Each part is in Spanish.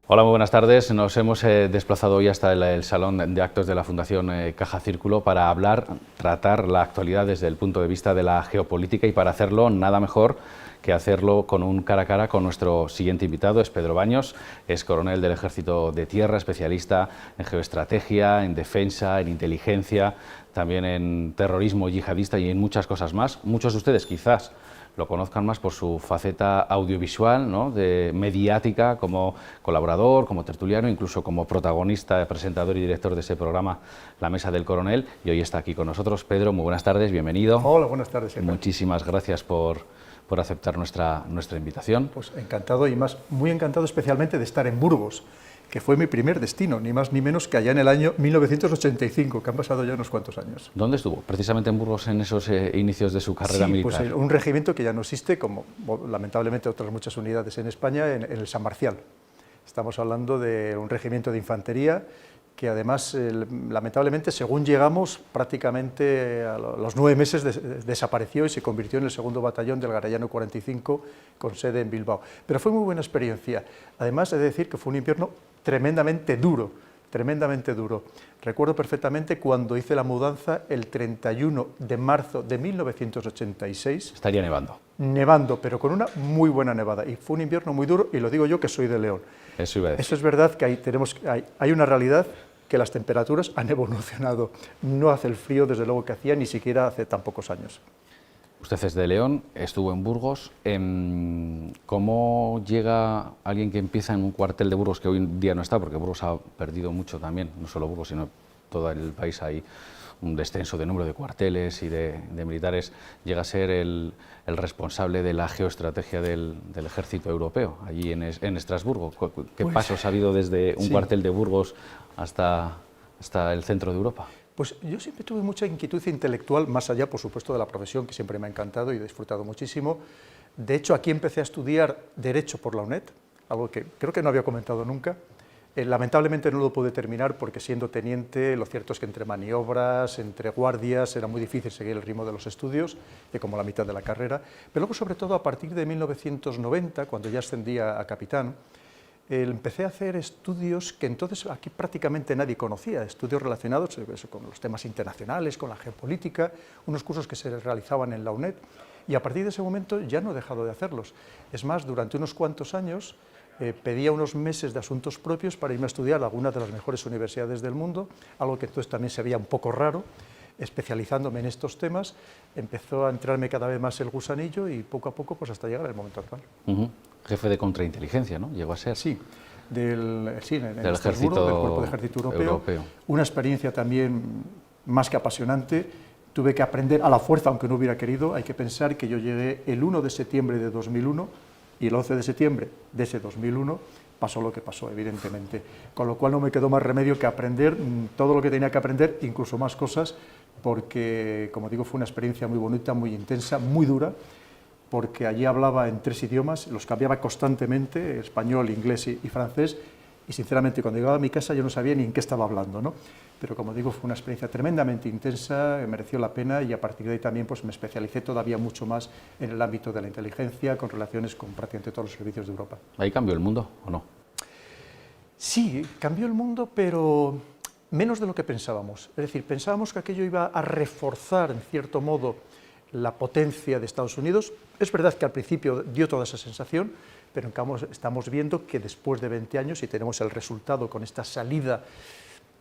Hola, muy buenas tardes. Nos hemos desplazado hoy hasta el Salón de Actos de la Fundación Caja Círculo para tratar la actualidad desde el punto de vista de la geopolítica, y para hacerlo nada mejor que hacerlo con un cara a cara con nuestro siguiente invitado. Es Pedro Baños, es coronel del Ejército de Tierra, especialista en geoestrategia, en defensa, en inteligencia, también en terrorismo yihadista y en muchas cosas más. Muchos de ustedes quizás lo conozcan más por su faceta audiovisual, ¿no?, mediática, como colaborador, como tertuliano, incluso como protagonista, presentador y director de ese programa La Mesa del Coronel, y hoy está aquí con nosotros. Pedro, muy buenas tardes, bienvenido. Hola, buenas tardes. Muchísimas gracias por aceptar nuestra invitación. Pues encantado, y más muy encantado especialmente de estar en Burgos, que fue mi primer destino, ni más ni menos que allá en el año 1985, que han pasado ya unos cuantos años. ¿Dónde estuvo? Precisamente en Burgos, en esos inicios de su carrera militar. Pues un regimiento que ya no existe, como lamentablemente otras muchas unidades en España, en el San Marcial. Estamos hablando de un regimiento de infantería que además, lamentablemente, según llegamos, prácticamente a los 9 meses desapareció y se convirtió en el 2º batallón del Garellano 45, con sede en Bilbao. Pero fue muy buena experiencia. Además, he de decir que fue un invierno tremendamente duro, tremendamente duro. Recuerdo perfectamente cuando hice la mudanza el 31 de marzo de 1986. Estaría nevando. Nevando, pero con una muy buena nevada. Y fue un invierno muy duro, y lo digo yo, que soy de León. Eso iba a decir. Eso es verdad, que hay una realidad, que las temperaturas han evolucionado. No hace el frío, desde luego, que hacía ni siquiera hace tan pocos años. Usted es de León, estuvo en Burgos. ¿Cómo llega alguien que empieza en un cuartel de Burgos, que hoy en día no está, porque Burgos ha perdido mucho también, no solo Burgos, sino todo el país? Hay un descenso de número de cuarteles y de militares. Llega a ser el responsable de la geoestrategia del ejército europeo, allí en Estrasburgo. ¿Qué pasos ha habido desde un cuartel de Burgos hasta el centro de Europa? Pues yo siempre tuve mucha inquietud intelectual, más allá, por supuesto, de la profesión, que siempre me ha encantado y he disfrutado muchísimo. De hecho, aquí empecé a estudiar Derecho por la UNED, algo que creo que no había comentado nunca. Lamentablemente no lo pude terminar porque, siendo teniente, lo cierto es que entre maniobras, entre guardias, era muy difícil seguir el ritmo de los estudios, de como la mitad de la carrera. Pero luego, sobre todo, a partir de 1990, cuando ya ascendía a capitán, empecé a hacer estudios que entonces aquí prácticamente nadie conocía, estudios relacionados con los temas internacionales, con la geopolítica, unos cursos que se realizaban en la UNED, y a partir de ese momento ya no he dejado de hacerlos. Es más, durante unos cuantos años pedía unos meses de asuntos propios para irme a estudiar a algunas de las mejores universidades del mundo, algo que entonces también se veía un poco raro. Especializándome en estos temas, empezó a entrarme cada vez más el gusanillo, y poco a poco, pues hasta llegar al momento actual. Jefe de contrainteligencia, ¿no? Llegó a ser. Sí, del ejército, del Cuerpo de Ejército Europeo. Una experiencia también más que apasionante. Tuve que aprender a la fuerza, aunque no hubiera querido. Hay que pensar que yo llegué el 1 de septiembre de 2001, y el 11 de septiembre de ese 2001 pasó lo que pasó, evidentemente. Con lo cual no me quedó más remedio que aprender todo lo que tenía que aprender, incluso más cosas, porque, como digo, fue una experiencia muy bonita, muy intensa, muy dura, porque allí hablaba en 3 idiomas, los cambiaba constantemente, español, inglés y francés, y sinceramente cuando llegaba a mi casa yo no sabía ni en qué estaba hablando, ¿no? Pero, como digo, fue una experiencia tremendamente intensa, mereció la pena, y a partir de ahí también pues me especialicé todavía mucho más en el ámbito de la inteligencia, con relaciones con prácticamente todos los servicios de Europa. ¿Ahí cambió el mundo o no? Sí, cambió el mundo, pero menos de lo que pensábamos. Es decir, pensábamos que aquello iba a reforzar, en cierto modo, la potencia de Estados Unidos. Es verdad que al principio dio toda esa sensación, pero estamos viendo que después de 20 años, y tenemos el resultado con esta salida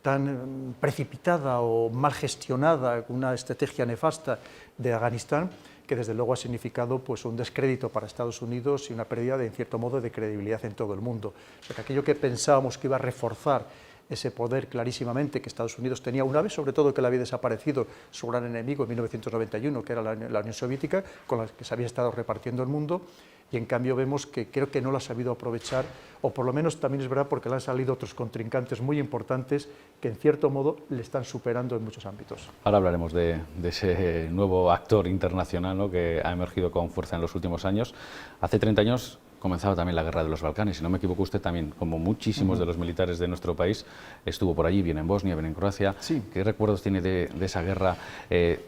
tan precipitada o mal gestionada, con una estrategia nefasta de Afganistán, que desde luego ha significado pues un descrédito para Estados Unidos y una pérdida, en cierto modo, de credibilidad en todo el mundo. O sea, que aquello que pensábamos que iba a reforzar ese poder clarísimamente que Estados Unidos tenía, una vez sobre todo que le había desaparecido su gran enemigo en 1991, que era la Unión Soviética, con la que se había estado repartiendo el mundo, y en cambio vemos que creo que no lo ha sabido aprovechar, o por lo menos también es verdad porque le han salido otros contrincantes muy importantes que, en cierto modo, le están superando en muchos ámbitos. Ahora hablaremos de ese nuevo actor internacional, ¿no?, que ha emergido con fuerza en los últimos años. Hace 30 años comenzaba también la guerra de los Balcanes, si no me equivoco, usted también, como muchísimos de los militares de nuestro país, estuvo por allí, bien en Bosnia, bien en Croacia. Sí. ¿Qué recuerdos tiene de esa guerra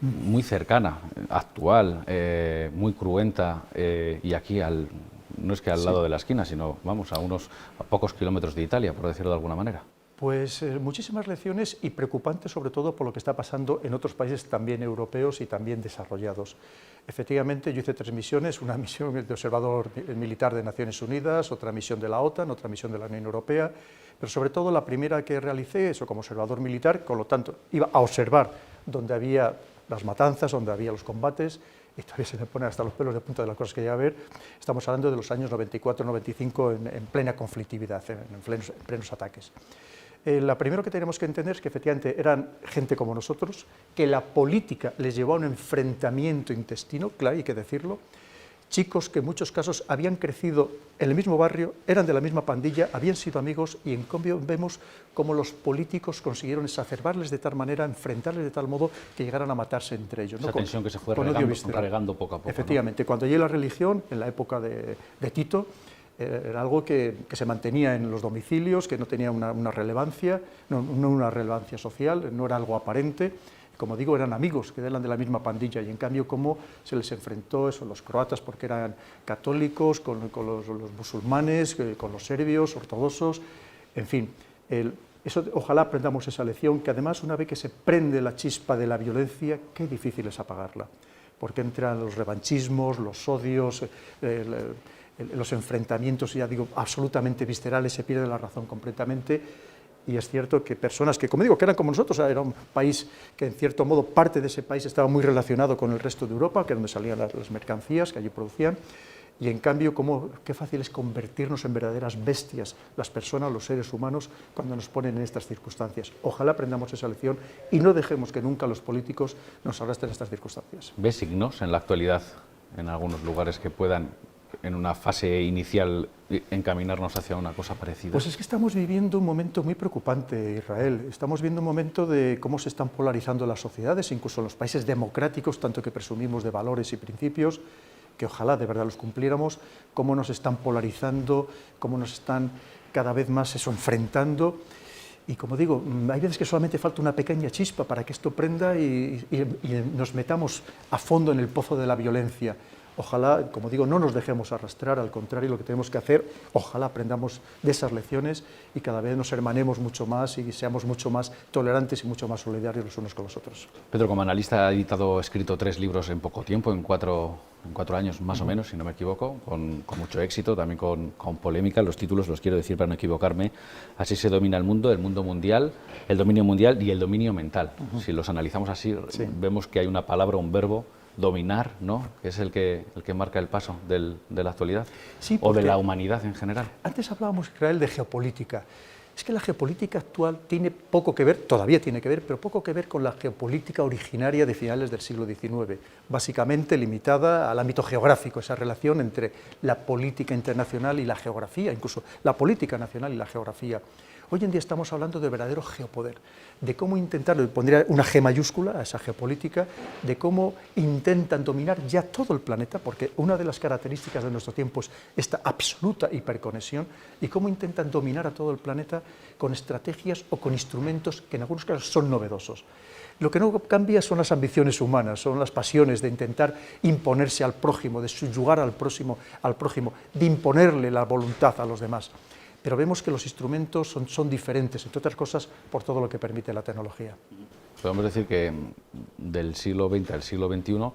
muy cercana, actual, muy cruenta, y aquí no es que al lado de la esquina, sino, vamos, a pocos kilómetros de Italia, por decirlo de alguna manera. Pues muchísimas lecciones y preocupantes sobre todo por lo que está pasando en otros países también europeos y también desarrollados. Efectivamente, yo hice 3 misiones, una misión de observador militar de Naciones Unidas, otra misión de la OTAN, otra misión de la Unión Europea, pero sobre todo la primera que realicé, eso como observador militar, con lo tanto iba a observar donde había las matanzas, donde había los combates, y todavía se me ponen hasta los pelos de punta de las cosas que llegué a ver. Estamos hablando de los años 94-95 en plena conflictividad, en plenos ataques. Lo primero que tenemos que entender es que efectivamente eran gente como nosotros, que la política les llevó a un enfrentamiento intestino, claro, hay que decirlo, chicos que en muchos casos habían crecido en el mismo barrio, eran de la misma pandilla, habían sido amigos y en cambio vemos cómo los políticos consiguieron exacerbarles de tal manera, enfrentarles de tal modo que llegaran a matarse entre ellos. Esa tensión que se fue regando poco a poco. Efectivamente, ¿no? Cuando llegó la religión, en la época de Tito, era algo que se mantenía en los domicilios, que no tenía una relevancia, no una relevancia social, no era algo aparente. Como digo, eran amigos que eran de la misma pandilla y en cambio cómo se les enfrentó eso, los croatas porque eran católicos, con los musulmanes, con los serbios, ortodoxos, en fin. Eso, ojalá aprendamos esa lección, que además una vez que se prende la chispa de la violencia, qué difícil es apagarla, porque entran los revanchismos, los odios, los enfrentamientos, ya digo, absolutamente viscerales, se pierde la razón completamente. Y es cierto que personas que, como digo, que eran como nosotros, era un país que en cierto modo parte de ese país estaba muy relacionado con el resto de Europa, que era donde salían las mercancías que allí producían, y en cambio qué fácil es convertirnos en verdaderas bestias, las personas, los seres humanos, cuando nos ponen en estas circunstancias. Ojalá aprendamos esa lección y no dejemos que nunca los políticos nos arrastren a estas circunstancias. ¿Ves signos en la actualidad, en algunos lugares, que puedan, en una fase inicial, encaminarnos hacia una cosa parecida? Pues es que estamos viviendo un momento muy preocupante, Israel. Estamos viendo un momento de cómo se están polarizando las sociedades, incluso en los países democráticos, tanto que presumimos de valores y principios, que ojalá de verdad los cumpliéramos, cómo nos están polarizando, cómo nos están cada vez más enfrentando. Y como digo, hay veces que solamente falta una pequeña chispa para que esto prenda y nos metamos a fondo en el pozo de la violencia. Ojalá, como digo, no nos dejemos arrastrar, al contrario, lo que tenemos que hacer, ojalá aprendamos de esas lecciones y cada vez nos hermanemos mucho más y seamos mucho más tolerantes y mucho más solidarios los unos con los otros. Pedro, como analista, ha escrito 3 libros en poco tiempo, en 4 años más o menos, si no me equivoco, con mucho éxito, también con polémica. Los títulos los quiero decir para no equivocarme. Así se domina el mundo mundial, el dominio mundial y el dominio mental. Si los analizamos así, sí, vemos que hay una palabra, un verbo, dominar, ¿no?, que es el que marca el paso de la actualidad, sí, o de la humanidad en general. Antes hablábamos, Israel, de geopolítica. Es que la geopolítica actual tiene poco que ver, todavía tiene que ver, pero poco que ver con la geopolítica originaria de finales del siglo XIX, básicamente limitada al ámbito geográfico, esa relación entre la política internacional y la geografía, incluso la política nacional y la geografía. Hoy en día estamos hablando de verdadero geopoder, de cómo intentar, le pondría una G mayúscula a esa geopolítica, de cómo intentan dominar ya todo el planeta, porque una de las características de nuestro tiempo es esta absoluta hiperconexión, y cómo intentan dominar a todo el planeta con estrategias o con instrumentos que en algunos casos son novedosos. Lo que no cambia son las ambiciones humanas, son las pasiones de intentar imponerse al prójimo, de subyugar al prójimo, de imponerle la voluntad a los demás. Pero vemos que los instrumentos son diferentes, entre otras cosas, por todo lo que permite la tecnología. Podemos decir que del siglo XX al siglo XXI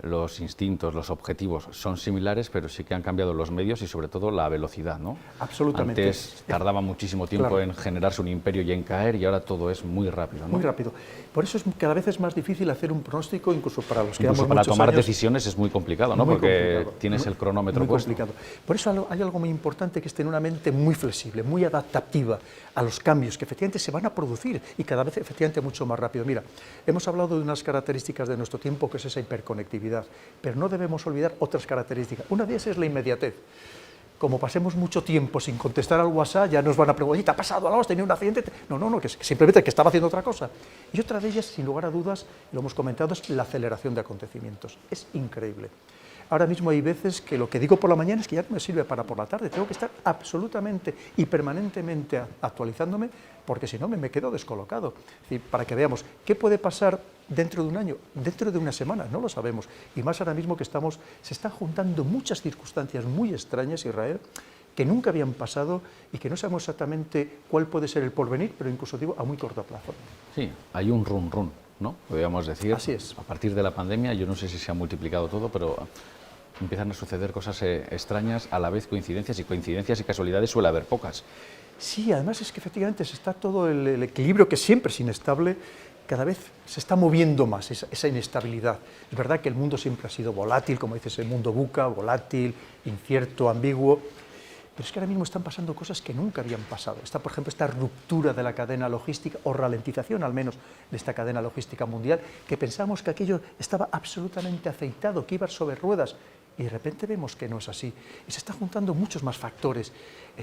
los instintos, los objetivos son similares, pero sí que han cambiado los medios y sobre todo la velocidad, ¿no? Absolutamente. Antes tardaba muchísimo tiempo, claro, en generarse un imperio y en caer, y ahora todo es muy rápido, ¿no? Muy rápido. Por eso cada vez es más difícil hacer un pronóstico, incluso para los que llevamos para muchos tomar años, decisiones es muy complicado, ¿no? Porque tienes el cronómetro muy puesto. Complicado. Por eso hay algo muy importante, que es tener una mente muy flexible, muy adaptativa a los cambios que efectivamente se van a producir y cada vez efectivamente mucho más rápido. Mira, hemos hablado de unas características de nuestro tiempo, que es esa hiperconectividad, pero no debemos olvidar otras características. Una de esas es la inmediatez. Como pasemos mucho tiempo sin contestar al WhatsApp, ya nos van a preguntar, ¿te ha pasado algo? ¿Has tenido un accidente? No, que simplemente que estaba haciendo otra cosa. Y otra de ellas, sin lugar a dudas, lo hemos comentado, es la aceleración de acontecimientos. Es increíble. Ahora mismo hay veces que lo que digo por la mañana es que ya no me sirve para por la tarde, tengo que estar absolutamente y permanentemente actualizándome, porque si no me quedo descolocado. Es decir, para que veamos, ¿qué puede pasar dentro de un año? Dentro de una semana, no lo sabemos. Y más ahora mismo que se están juntando muchas circunstancias muy extrañas, Israel, que nunca habían pasado y que no sabemos exactamente cuál puede ser el porvenir, pero incluso digo a muy corto plazo. Sí, hay un run, ¿no? Podríamos decir. Así es. A partir de la pandemia, yo no sé si se ha multiplicado todo, pero empiezan a suceder cosas extrañas, a la vez coincidencias y casualidades suele haber pocas. Sí, además es que efectivamente se está todo el equilibrio, que siempre es inestable, cada vez se está moviendo más esa inestabilidad. Es verdad que el mundo siempre ha sido volátil, como dices, el mundo VUCA, volátil, incierto, ambiguo, pero es que ahora mismo están pasando cosas que nunca habían pasado. Está, por ejemplo, esta ruptura de la cadena logística, o ralentización al menos de esta cadena logística mundial, que pensábamos que aquello estaba absolutamente aceitado, que iba sobre ruedas, y de repente vemos que no es así. Y se están juntando muchos más factores.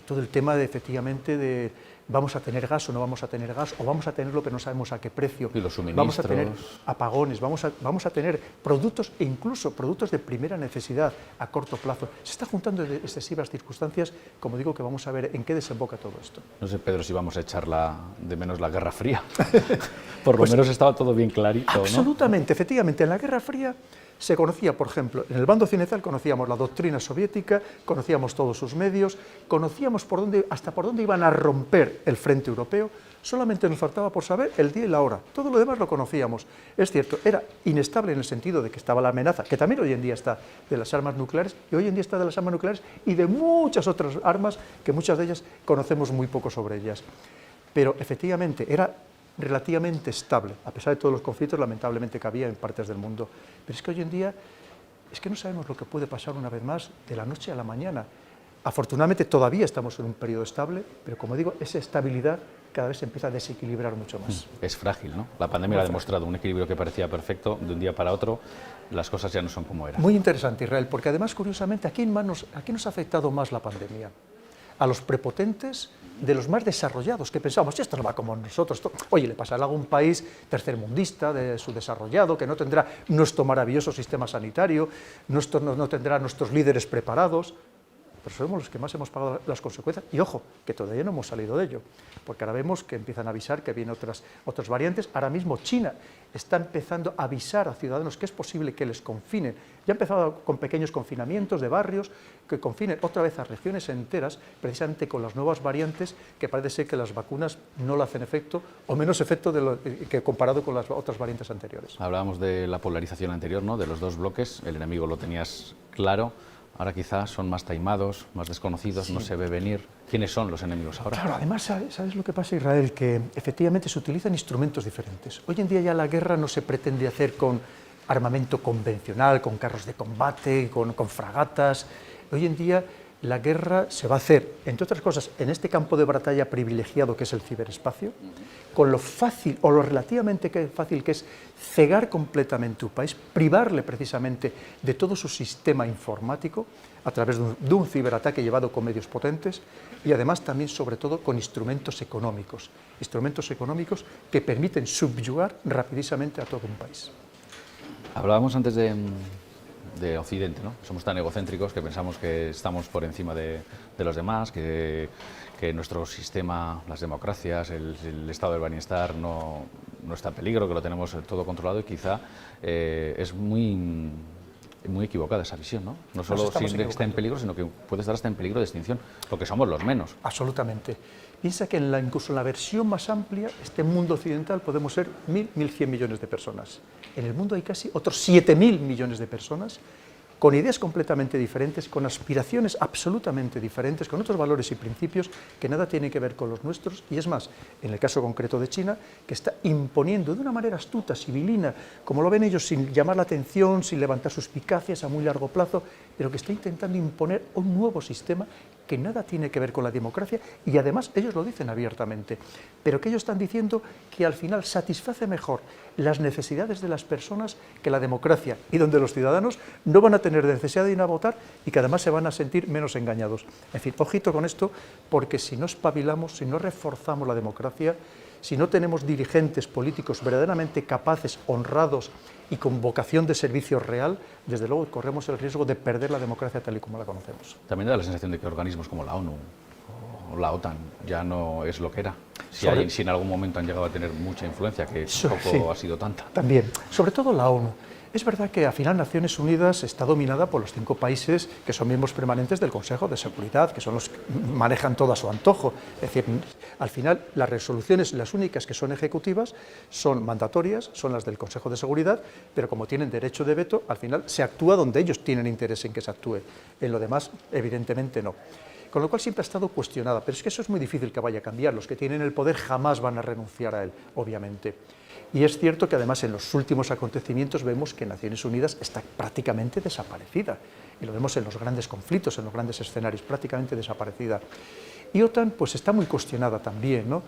Todo el tema de, efectivamente, de vamos a tener gas o no vamos a tener gas, o vamos a tenerlo pero no sabemos a qué precio. Y los suministros. Vamos a tener apagones, vamos a tener productos, e incluso productos de primera necesidad a corto plazo. Se están juntando excesivas circunstancias, como digo, que vamos a ver en qué desemboca todo esto. No sé, Pedro, si vamos a echar de menos la Guerra Fría. Por lo menos estaba todo bien clarito, ¿no? Absolutamente, efectivamente. En la Guerra Fría se conocía, por ejemplo, en el bando occidental conocíamos la doctrina soviética, conocíamos todos sus medios, conocíamos hasta por dónde iban a romper el frente europeo, solamente nos faltaba por saber el día y la hora, todo lo demás lo conocíamos. Es cierto, era inestable en el sentido de que estaba la amenaza, que también hoy en día está de las armas nucleares, y hoy en día está de las armas nucleares y de muchas otras armas, que muchas de ellas conocemos muy poco sobre ellas. Pero efectivamente era relativamente estable, a pesar de todos los conflictos lamentablemente que había en partes del mundo. Pero es que hoy en día es que no sabemos lo que puede pasar una vez más de la noche a la mañana. Afortunadamente todavía estamos en un periodo estable, pero como digo, esa estabilidad cada vez se empieza a desequilibrar mucho más. Es frágil, ¿no? La pandemia ha demostrado un equilibrio que parecía perfecto, de un día para otro las cosas ya no son como eran. Muy interesante, Israel, porque además, curiosamente, ¿a qué nos ha afectado más la pandemia? A los prepotentes de los más desarrollados, que pensamos, esto no va como nosotros, oye, le pasará a algún país tercermundista, de subdesarrollado, que no tendrá nuestro maravilloso sistema sanitario, no tendrá nuestros líderes preparados, pero somos los que más hemos pagado las consecuencias, y ojo, que todavía no hemos salido de ello, porque ahora vemos que empiezan a avisar que vienen otras variantes. Ahora mismo China está empezando a avisar a ciudadanos que es posible que les confinen, ya ha empezado con pequeños confinamientos de barrios, que confinen otra vez a regiones enteras, precisamente con las nuevas variantes, que parece ser que las vacunas no le hacen efecto, o menos efecto que comparado con las otras variantes anteriores. Hablábamos de la polarización anterior, ¿no? De los dos bloques, el enemigo lo tenías claro. Ahora quizás son más taimados, más desconocidos, sí. No se ve venir. ¿Quiénes son los enemigos ahora? Claro, además, ¿sabes lo que pasa, Israel? Que efectivamente se utilizan instrumentos diferentes. Hoy en día ya la guerra no se pretende hacer con armamento convencional, con carros de combate, con fragatas. Hoy en día la guerra se va a hacer, entre otras cosas, en este campo de batalla privilegiado que es el ciberespacio, con lo fácil o lo relativamente fácil que es cegar completamente un país, privarle precisamente de todo su sistema informático a través de un ciberataque llevado con medios potentes y además también, sobre todo, con instrumentos económicos que permiten subyugar rapidísamente a todo un país. Hablábamos antes de Occidente, ¿no? Somos tan egocéntricos que pensamos que estamos por encima de los demás, que nuestro sistema, las democracias, el estado del bienestar no está en peligro, que lo tenemos todo controlado y quizá es muy equivocada esa visión, ¿no? No solo está en peligro, sino que puede estar hasta en peligro de extinción, porque somos los menos. Absolutamente. Piensa que incluso en la versión más amplia, este mundo occidental, podemos ser 1.100 millones de personas. En el mundo hay casi otros 7.000 millones de personas con ideas completamente diferentes, con aspiraciones absolutamente diferentes, con otros valores y principios que nada tienen que ver con los nuestros, y es más, en el caso concreto de China, que está imponiendo de una manera astuta, civilina, como lo ven ellos, sin llamar la atención, sin levantar suspicacias a muy largo plazo, pero que está intentando imponer un nuevo sistema que nada tiene que ver con la democracia, y además ellos lo dicen abiertamente, pero que ellos están diciendo que al final satisface mejor las necesidades de las personas que la democracia, y donde los ciudadanos no van a tener necesidad de ir a votar y que además se van a sentir menos engañados. En fin, ojito con esto, porque si no espabilamos, si no reforzamos la democracia, si no tenemos dirigentes políticos verdaderamente capaces, honrados y con vocación de servicio real, desde luego corremos el riesgo de perder la democracia tal y como la conocemos. También da la sensación de que organismos como la ONU o la OTAN ya no es lo que era. Si en algún momento han llegado a tener mucha influencia, que tampoco ha sido tanta. También, sobre todo la ONU. Es verdad que al final Naciones Unidas está dominada por los 5 países que son miembros permanentes del Consejo de Seguridad, que son los que manejan todo a su antojo. Es decir, al final las resoluciones, las únicas que son ejecutivas, son mandatorias, son las del Consejo de Seguridad, pero como tienen derecho de veto, al final se actúa donde ellos tienen interés en que se actúe. En lo demás, evidentemente no. Con lo cual siempre ha estado cuestionada, pero es que eso es muy difícil que vaya a cambiar. Los que tienen el poder jamás van a renunciar a él, obviamente. Y es cierto que además en los últimos acontecimientos vemos que Naciones Unidas está prácticamente desaparecida. Y lo vemos en los grandes conflictos, en los grandes escenarios, prácticamente desaparecida. Y OTAN pues está muy cuestionada también, ¿no?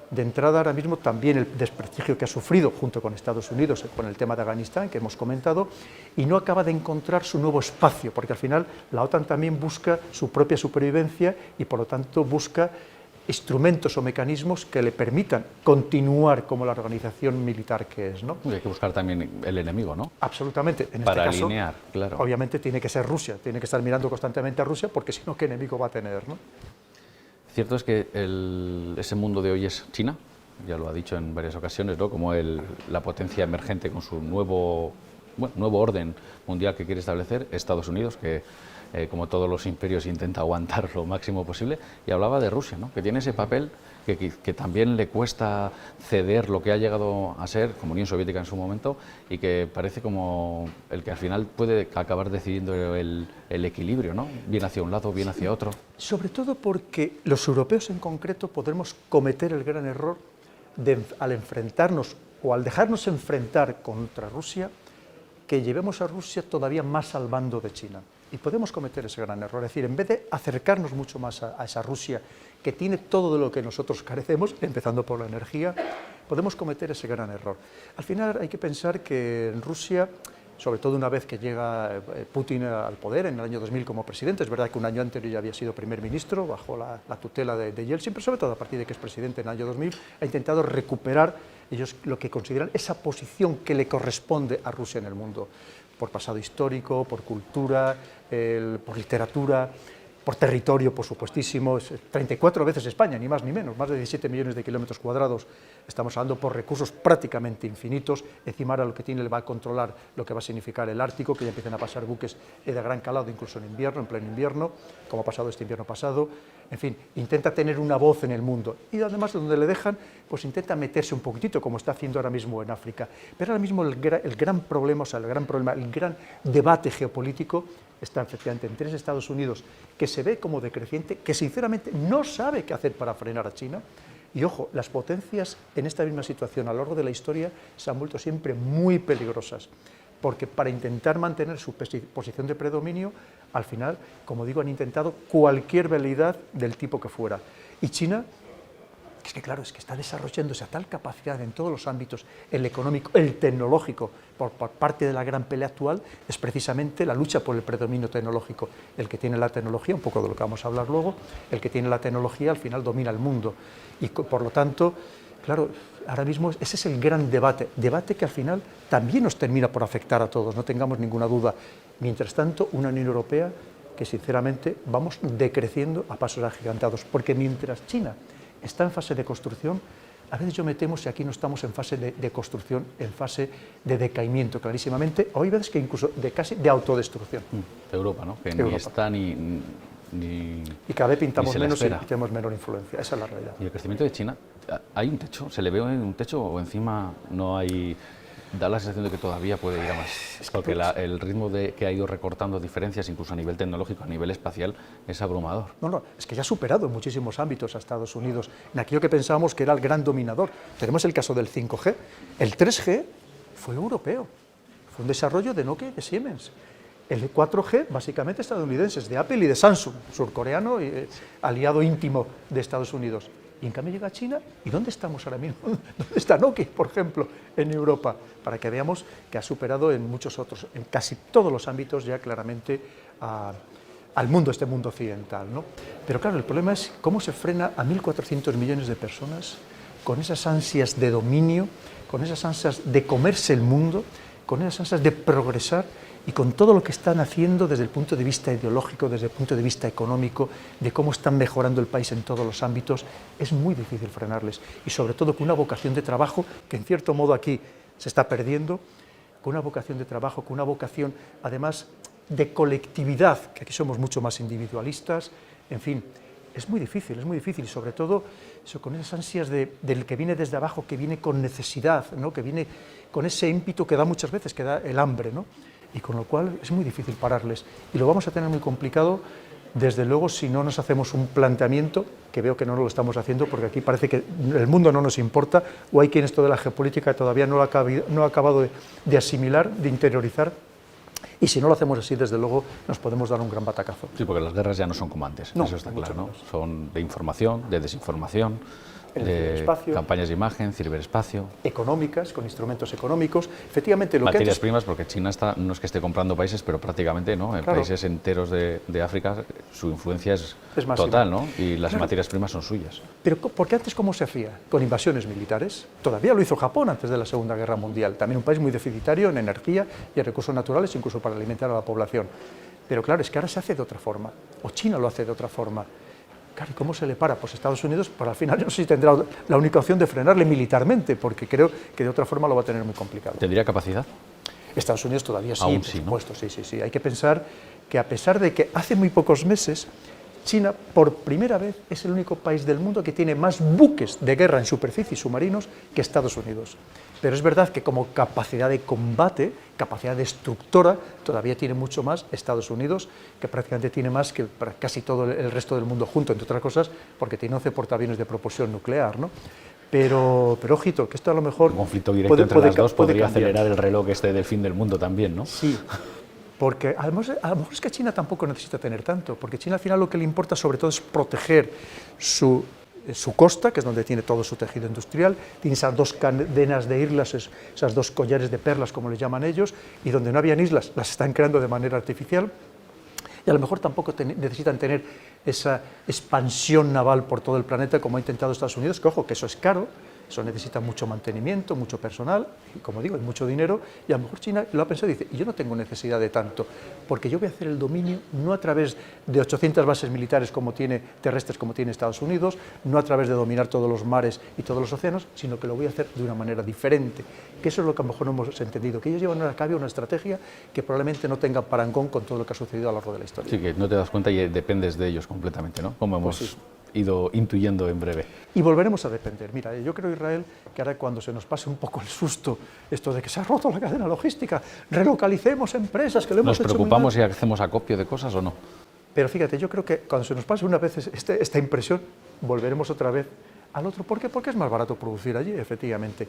De entrada ahora mismo también el desprestigio que ha sufrido junto con Estados Unidos con el tema de Afganistán, que hemos comentado, y no acaba de encontrar su nuevo espacio, porque al final la OTAN también busca su propia supervivencia y por lo tanto busca instrumentos o mecanismos que le permitan continuar como la organización militar que es, ¿no? Y hay que buscar también el enemigo, ¿no? Absolutamente. En para este caso, alinear, claro. Obviamente tiene que ser Rusia, tiene que estar mirando constantemente a Rusia, porque si no, ¿qué enemigo va a tener, no? Cierto es que ese mundo de hoy es China, ya lo ha dicho en varias ocasiones, ¿no? Como la potencia emergente con su nuevo orden mundial que quiere establecer, Estados Unidos, que como todos los imperios intenta aguantar lo máximo posible, y hablaba de Rusia, ¿no? Que tiene ese papel que también le cuesta ceder lo que ha llegado a ser, como Unión Soviética en su momento, y que parece como el que al final puede acabar decidiendo el equilibrio, ¿no? Bien hacia un lado, bien hacia otro. Sobre todo porque los europeos en concreto podremos cometer el gran error al enfrentarnos o al dejarnos enfrentar contra Rusia, que llevemos a Rusia todavía más al bando de China. Y podemos cometer ese gran error, es decir, en vez de acercarnos mucho más a esa Rusia que tiene todo de lo que nosotros carecemos, empezando por la energía, podemos cometer ese gran error. Al final hay que pensar que en Rusia, sobre todo una vez que llega Putin al poder en el año 2000 como presidente, es verdad que un año anterior ya había sido primer ministro bajo la tutela de Yeltsin, pero sobre todo a partir de que es presidente en el año 2000, ha intentado recuperar ellos lo que consideran esa posición que le corresponde a Rusia en el mundo, por pasado histórico, por cultura, por literatura, por territorio, por supuestísimo, 34 veces España, ni más ni menos, más de 17 millones de kilómetros cuadrados, estamos hablando por recursos prácticamente infinitos, encima ahora lo que tiene le va a controlar lo que va a significar el Ártico, que ya empiezan a pasar buques de gran calado, incluso en invierno, en pleno invierno, como ha pasado este invierno pasado, en fin, intenta tener una voz en el mundo, y además de donde le dejan, pues intenta meterse un poquitito, como está haciendo ahora mismo en África, pero ahora mismo el gran problema, el gran debate geopolítico está efectivamente entre Estados Unidos, que se ve como decreciente, que sinceramente no sabe qué hacer para frenar a China. Y ojo, las potencias en esta misma situación a lo largo de la historia se han vuelto siempre muy peligrosas, porque para intentar mantener su posición de predominio, al final, como digo, han intentado cualquier veleidad del tipo que fuera. Y China, es que claro, es que está desarrollándose a tal capacidad en todos los ámbitos, el económico, el tecnológico, por parte de la gran pelea actual, es precisamente la lucha por el predominio tecnológico. El que tiene la tecnología, un poco de lo que vamos a hablar luego, el que tiene la tecnología al final domina el mundo. Y por lo tanto, claro, ahora mismo ese es el gran debate que al final también nos termina por afectar a todos, no tengamos ninguna duda. Mientras tanto, una Unión Europea que sinceramente vamos decreciendo a pasos agigantados, porque mientras China está en fase de construcción, a veces yo me temo si aquí no estamos en fase de construcción, en fase de decaimiento, clarísimamente, o hay veces que incluso casi de autodestrucción. Europa, ¿no? Que Europa. Ni está ni y cada vez pintamos menos y espera. tenemos menor influencia, esa es la realidad. Y el crecimiento de China, ¿hay un techo? ¿Se le ve un techo o encima no hay...? Da la sensación de que todavía puede ir a más, porque el ritmo que ha ido recortando diferencias, incluso a nivel tecnológico, a nivel espacial, es abrumador. No, es que ya ha superado en muchísimos ámbitos a Estados Unidos, en aquello que pensábamos que era el gran dominador. Tenemos el caso del 5G, el 3G fue europeo, fue un desarrollo de Nokia y de Siemens. El 4G, básicamente estadounidenses, de Apple y de Samsung, surcoreano y aliado íntimo de Estados Unidos. Y en cambio llega a China, ¿y dónde estamos ahora mismo? ¿Dónde está Nokia, por ejemplo, en Europa? Para que veamos que ha superado en muchos otros, en casi todos los ámbitos ya claramente al mundo, este mundo occidental, ¿no? Pero claro, el problema es cómo se frena a 1.400 millones de personas con esas ansias de dominio, con esas ansias de comerse el mundo, con esas ansias de progresar y con todo lo que están haciendo desde el punto de vista ideológico, desde el punto de vista económico, de cómo están mejorando el país en todos los ámbitos, es muy difícil frenarles. Y sobre todo con una vocación de trabajo que en cierto modo aquí se está perdiendo, con una vocación de trabajo, con una vocación además de colectividad, que aquí somos mucho más individualistas, en fin, es muy difícil, y sobre todo eso, con esas ansias del que viene desde abajo, que viene con necesidad, ¿no? Que viene con ese ímpetu que da muchas veces, que da el hambre, ¿no? Y con lo cual es muy difícil pararles. Y lo vamos a tener muy complicado, desde luego, si no nos hacemos un planteamiento, que veo que no lo estamos haciendo, porque aquí parece que el mundo no nos importa, o hay quien esto de la geopolítica todavía no ha acabado de asimilar, de interiorizar, y si no lo hacemos así, desde luego, nos podemos dar un gran batacazo. Sí, porque las guerras ya no son como antes, no, eso está claro, ¿no? Menos. Son de información, de desinformación, de campañas de imagen, ciberespacio. Económicas, con instrumentos económicos. Efectivamente, lo materias que antes... primas, porque China está, no es que esté comprando países, pero prácticamente, ¿no? En países enteros de África su influencia es total, ¿no? Y las materias primas son suyas. Pero porque antes, ¿cómo se hacía? Con invasiones militares. Todavía lo hizo Japón antes de la Segunda Guerra Mundial. También un país muy deficitario en energía y en recursos naturales, incluso para alimentar a la población. Pero claro, es que ahora se hace de otra forma. O China lo hace de otra forma. Claro, ¿y cómo se le para? Pues Estados Unidos, pues al final yo no sé si tendrá la única opción de frenarle militarmente, porque creo que de otra forma lo va a tener muy complicado. ¿Tendría capacidad? Estados Unidos todavía sí, aún por sí, supuesto, ¿no? Sí. Hay que pensar que a pesar de que hace muy pocos meses China, por primera vez, es el único país del mundo que tiene más buques de guerra en superficie y submarinos que Estados Unidos. Pero es verdad que como capacidad de combate, capacidad destructora, todavía tiene mucho más Estados Unidos, que prácticamente tiene más que casi todo el resto del mundo junto, entre otras cosas, porque tiene 11 portaaviones de propulsión nuclear, ¿no? Pero ojito, que esto a lo mejor... Un conflicto directo entre las dos podría acelerar el reloj del fin del mundo también, ¿no? Sí. Porque a lo mejor es que China tampoco necesita tener tanto, porque China al final lo que le importa sobre todo es proteger su costa, que es donde tiene todo su tejido industrial, tiene esas dos cadenas de islas, esas dos collares de perlas, como les llaman ellos, y donde no habían islas, las están creando de manera artificial, y a lo mejor tampoco necesitan tener esa expansión naval por todo el planeta como ha intentado Estados Unidos, que ojo, que eso es caro, eso necesita mucho mantenimiento, mucho personal, y como digo, mucho dinero, y a lo mejor China lo ha pensado y dice, yo no tengo necesidad de tanto, porque yo voy a hacer el dominio no a través de 800 bases militares terrestres como tiene Estados Unidos, no a través de dominar todos los mares y todos los océanos, sino que lo voy a hacer de una manera diferente, que eso es lo que a lo mejor no hemos entendido, que ellos llevan a cabo una estrategia que probablemente no tenga parangón con todo lo que ha sucedido a lo largo de la historia. Sí, que no te das cuenta y dependes de ellos completamente, ¿no? Como hemos... Pues sí. Ido intuyendo en breve. Y volveremos a depender. Mira, yo creo, Israel, que ahora cuando se nos pase un poco el susto, esto de que se ha roto la cadena logística, relocalicemos empresas que lo hemos hecho. ¿Nos preocupamos si hacemos acopio de cosas o no? Pero fíjate, yo creo que cuando se nos pase una vez esta impresión, volveremos otra vez al otro. ¿Por qué? Porque es más barato producir allí, efectivamente.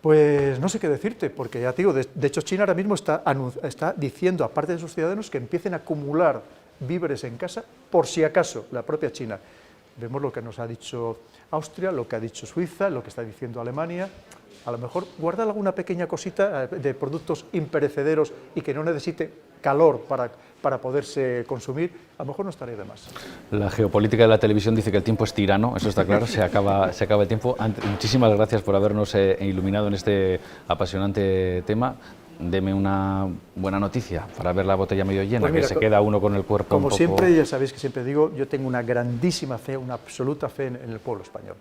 Pues no sé qué decirte, porque ya te digo, de hecho China ahora mismo está diciendo a parte de sus ciudadanos que empiecen a acumular víveres en casa, por si acaso, la propia China. Vemos lo que nos ha dicho Austria, lo que ha dicho Suiza, lo que está diciendo Alemania. A lo mejor guardar alguna pequeña cosita de productos imperecederos y que no necesite calor para poderse consumir, a lo mejor no estaría de más. La geopolítica de la televisión dice que el tiempo es tirano, eso está claro, se acaba el tiempo. Muchísimas gracias por habernos iluminado en este apasionante tema. Deme una buena noticia para ver la botella medio llena, pues mira, que se queda uno con el cuerpo como un poco... siempre, ya sabéis que siempre digo, yo tengo una grandísima fe, una absoluta fe en el pueblo español.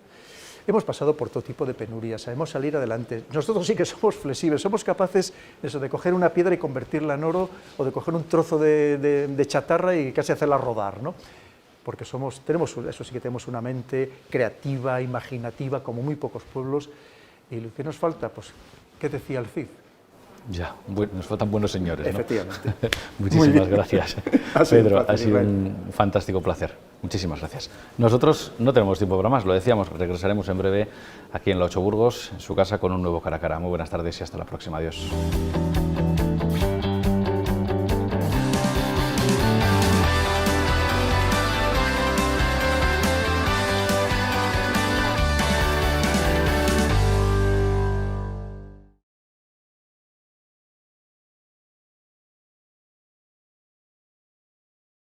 Hemos pasado por todo tipo de penurias, sabemos salir adelante. Nosotros sí que somos flexibles, somos capaces eso, de coger una piedra y convertirla en oro, o de coger un trozo de chatarra y casi hacerla rodar, ¿no? Porque eso sí que tenemos una mente creativa, imaginativa, como muy pocos pueblos. ¿Y lo que nos falta? Pues, ¿qué decía el Cid? Ya, nos faltan buenos señores, ¿no? Efectivamente. Muchísimas gracias, Pedro, ha sido un fantástico placer. Muchísimas gracias. Nosotros no tenemos tiempo para más, lo decíamos, regresaremos en breve aquí en La Ocho Burgos, en su casa, con un nuevo Cara a Cara. Muy buenas tardes y hasta la próxima. Adiós.